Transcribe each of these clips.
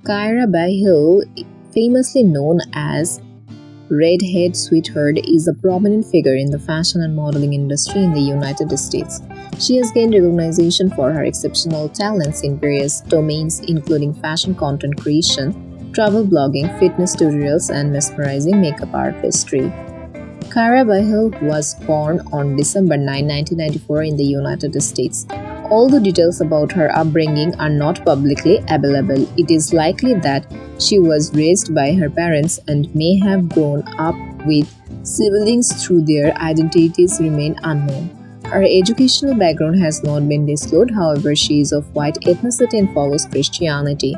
Kyra Biehl, famously known as Redhead Sweetheart, is a prominent figure in the fashion and modeling industry in the United States. She has gained recognition for her exceptional talents in various domains, including fashion content creation, travel blogging, fitness tutorials, and mesmerizing makeup artistry. Kyra Biehl was born on December 9, 1994 in the United States. Although details about her upbringing are not publicly available, it is likely that she was raised by her parents and may have grown up with siblings through their identities remain unknown. Her educational background has not been disclosed, however, she is of white ethnicity and follows Christianity.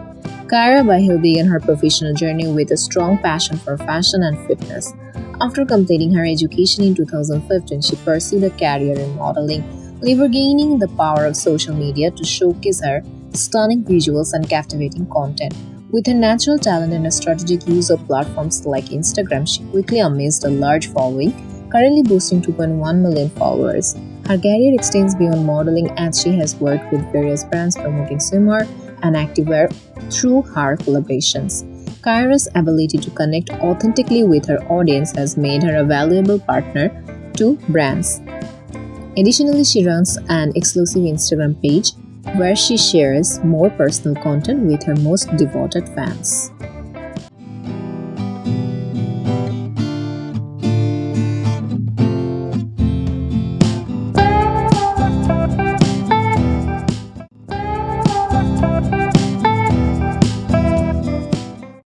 Kyra Biehl began her professional journey with a strong passion for fashion and fitness. After completing her education in 2015, she pursued a career in modeling, leveraging the power of social media to showcase her stunning visuals and captivating content. With her natural talent and a strategic use of platforms like Instagram, she quickly amassed a large following, currently boasting 2.1 million followers. Her career extends beyond modeling as she has worked with various brands promoting swimwear and activewear through her collaborations. Kyra's ability to connect authentically with her audience has made her a valuable partner to brands. Additionally, she runs an exclusive Instagram page where she shares more personal content with her most devoted fans.